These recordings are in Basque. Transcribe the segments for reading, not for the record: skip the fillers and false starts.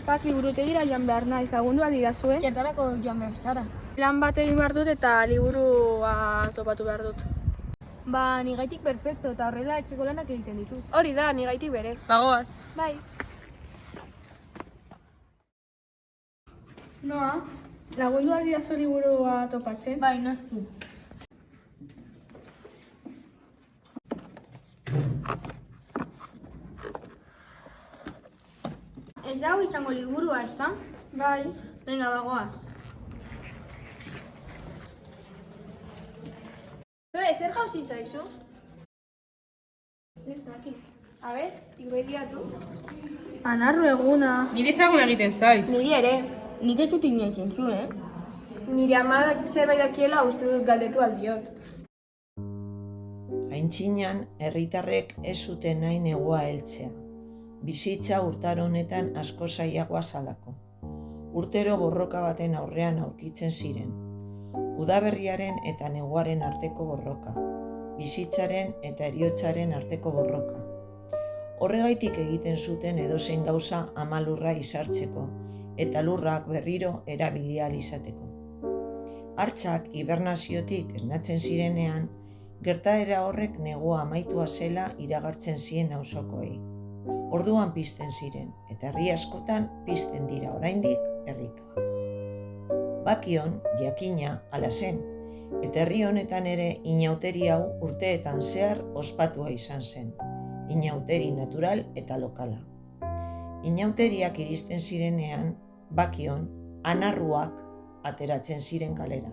neskak liburutegira joan behar naiz, lagundu aldidazue. Zertarako joan behar zara? Lan bat egin behar dut eta liburua topatu behar dut. Ba, nigaitik perfecto eta horrela etxeko lanak egiten ditu. Hori da, nigaitik bere. Bagoaz. Bai. Noa, lagundu aldidazu liburua topatzen? Bai, noski. Ez dago izango liburua, ezta? Bai. Venga, bagoaz. Zer jauzi zaizu? Ez dakit. A ber, ibeliatu. Anarru eguna. Nire ezagun egiten zait. Niri ere, nik ez dut inoiz entzun, Nire amadak zerbait dakiela uste dut galdetu aldiot. Aintzinan, herritarrek ez zuten nahi negua heltzea. Bizitza urtaro honetan asko zailagoa zalako. Urtero borroka baten aurrean aurkitzen ziren. Udaberriaren eta neguaren arteko borroka. Bizitzaren eta heriotzaren arteko borroka. Horregaitik egiten zuten edozein gauza ama lurra izartzeko eta lurrak berriro erabili ahal izateko. Hartzak hibernaziotik esnatzen zirenean, gertaera horrek negua amaitua zela iragartzen zien auzokoei. Orduan pizten ziren, eta herri askotan pizten dira oraindik herritoak. Bakion, jakina, hala zen, eta herri honetan ere inauteri hau urteetan zehar ospatua izan zen. Inauteri natural eta lokala. Inauteriak iristen zirenean, Bakion, anarruak ateratzen ziren kalera.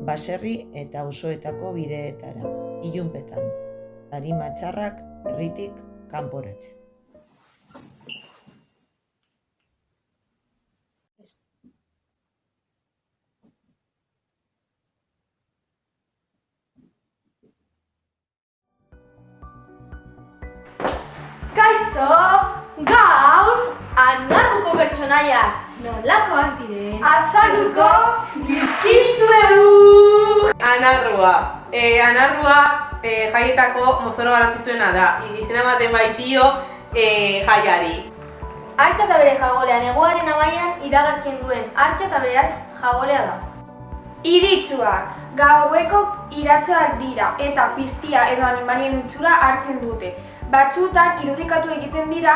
Baserri eta auzoetako bideetara, ilunpetan. Arima txarrak herritik kanporatzen. Kaixo, gaur, anarruko pertsonaiak nolakoak diren azalduko dizkizuegu! Anarrua. Anarrua jaietako mozoro garrantzitsuena da. Izena ematen baitio jaiari. Hartza eta bere jagolea neguaren amaian iragartzen duen hartza eta bere jagolea da. Iritsuak, gaueko iratsoak dira eta piztia edo animalien itxura hartzen dute. Batzutan irudikatu egiten dira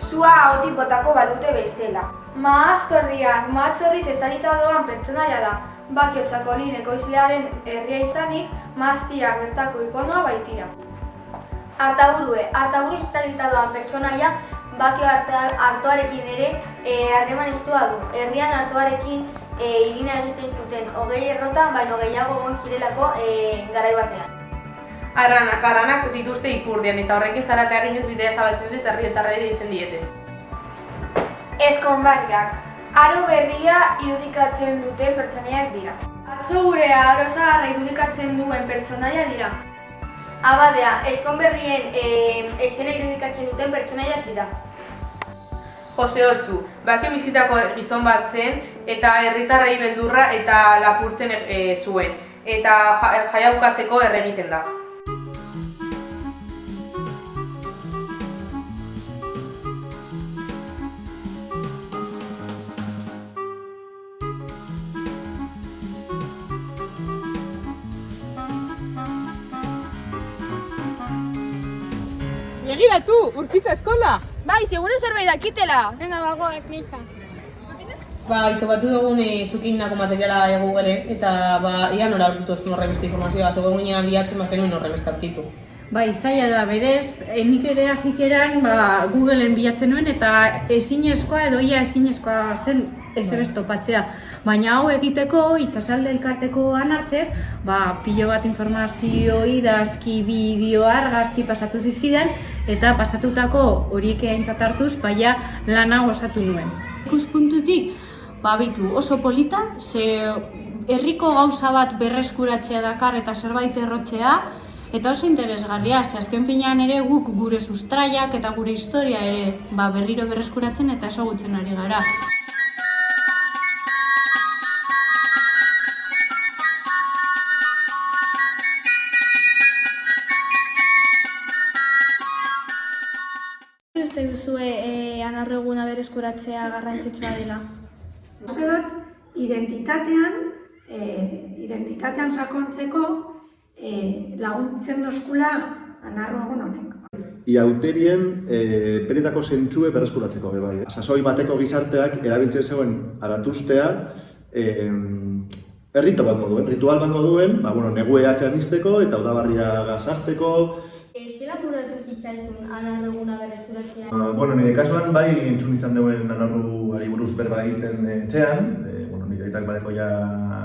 sua ahotik botako balute bezala. Maazkorriak matzorriz estalita doan pertsonaia da. Bakio Txakolin ekoizlearen herria izanik, Maaztia bertako ikonoa baitira. Artaburuz estalita doan pertsonaia Bakio artoarekin ere harreman estua du. Herrian artoarekin irina egiten zuten 20 errotan, baino gehiago egon zirelako garai batean. Arranak dituzte ipurdian eta horrekin zaratea eginez bidea zabaltzen dut herritarrei deitzen diete. Ezkonbarriak, aro berria irudikatzen duten pertsonaiak dira. Atzo gure aro zaharra irudikatzen duen pertsonaia dira. Abadea, ezkonberrien eszena irudikatzen duten pertsonaiak dira. Jose Otsu, Bakio bizitako gizon bat zen eta herritarrei beldurra eta lapurtzen zuen. Eta jaia bukatzeko erregiten da. Begiratu, Urkitza eskola! Bai, seguru zerbait dakitela! Venga, bagoaz, neska. Topatu dugun zukindako materiala Googleen eta ia nora aurkitu zuen horren beste informazioa, zegoen guinean bilatzen genuen horren beste aurkitu. Bai, zaila da, berez, nik ere hasikeran Googleen bilatzen nuen eta ezinezkoa edo ia ezinezkoa zen ezer ez topatzea. Baina hau egiteko, itsasalde elkarteko anartzek, pilo bat informazio, idazki, bideo, argazki pasatu zizkidan eta pasatutako horiek aintzat hartuz, lana osatu nuen. Ikuspuntutik, bitu oso polita, ze herriko gauza bat berreskuratzea dakar eta zerbait errotzea, eta oso interesgarria, ze azken finean ere guk gure sustraiak eta gure historia ere berriro berreskuratzen eta ezagutzen ari gara. Uste duzue anarro eguna bereskuratzea garrantzitsua dela? Uste dut, identitatean sakontzeko laguntzen dozkula anarro egun honek. Iauterien benetako zentzue berreskuratzeko, bai. Sasoi bateko gizarteak erabiltzen zegoen aratustea errito bat moduen, ritual bat moduen, negue atxean izteko eta udabarria gazazteko. Zela buratu zitzaizun anarro eguna berreskuratzea? Nire kasuan bai entzun izan duen anarruari buruz berba egiten etxean, nire aitak badeko ja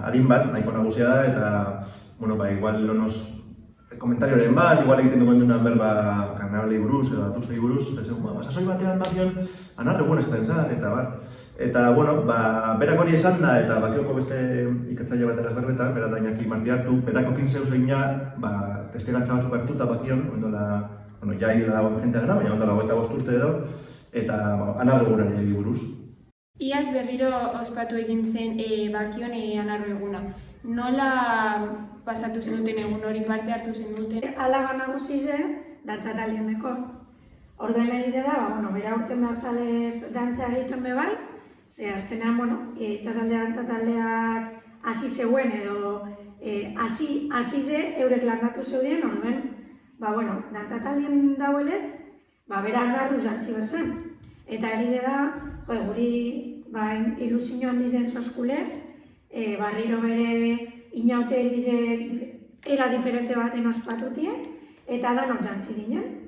adin bat, nahiko nagusia da, eta igual nonos komentarioaren bat, igual egiten duen duenan berba karnavalei buruz edo atustei buruz, sasoi batean bazion anarro egun esaten zen, eta bar. Eta, berak hori esan da, eta bakioko beste ikertzaile bat eraz berbetan, berat da Iñaki Martiartu, berako 15 zeina, testigantza batzuk hartu eta bakion, ja hil dago jentea gana, baina ondola 25 urte edo, eta anarro egunaren buruz. Iaz berriro ospatu egin zen bakion anarro eguna. Nola pasatu zenuten egun hori, parte hartu zenuten? Alaga nagusi zen, dantza taldien deko. Orduen egite da, bera urten behar salez dantza egiten bebai, ze azkenean, itxasalde dantza taldeak hasi zeuen edo hasi ze eurek landatu zeudien, orduen, dantza taldien dauelez, bera anarruz jantzi berzen. Eta egize da, guri ilusio handi zen txoskule, barriro bere inaute era diferente baten ospatutie, eta danok jantzi dinen.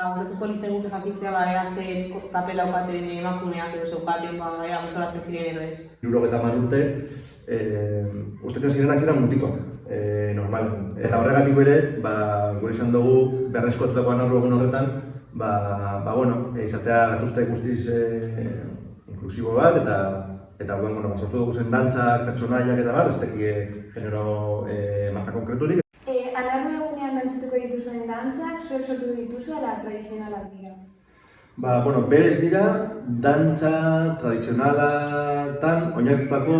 Gustatuko litzaiguke jakitzea ea ze papel daukaten emakumeak edo zeukaten ea gozoratzen ziren edo ez. 70 urte, urtetzen zirenak ziren mutikoak, normal. Eta horregatik ere, gure izan dugu berreskuratutako anarro egun horretan, izatea gatuzte guztiz inklusibo bat, eta sortu dugu zen dantzak, pertsonaiak eta ez teki genero marka konkreturik. Anarro egunean dantzatuko dituzuen dantzak, zuek sortu dituzu ala tradizionalak dira? Berez dira, dantza tradizionalatan oinarritutako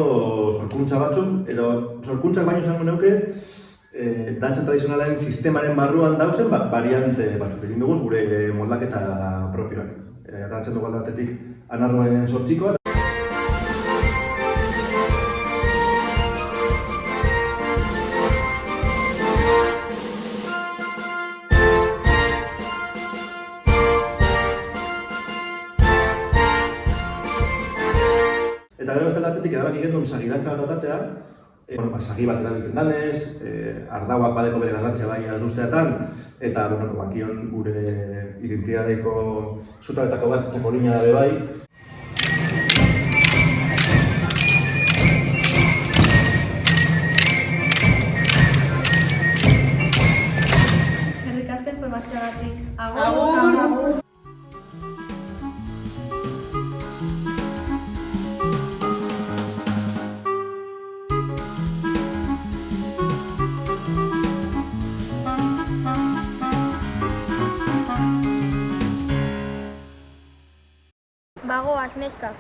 sorkuntza batzuk, edo sorkuntzak baino izango neuke, dantza tradizionalaren sistemaren barruan dauzen, variante batzuk egin dugu gure moldaketa propioak. Ataratzen dugu alde batetik anarroen sortzikoa. Eta gero beste aldetik erabaki gendun sagi dantza bat atatea, sagi bat erabiltzen danez, ardauak badeko bere garrantzia bai alduzteatan, eta bakion gure identitateko zutaletako bat txakolina dabe bai. Eskerrik asko informazioagatik. Agur! Bagoaz, neskak.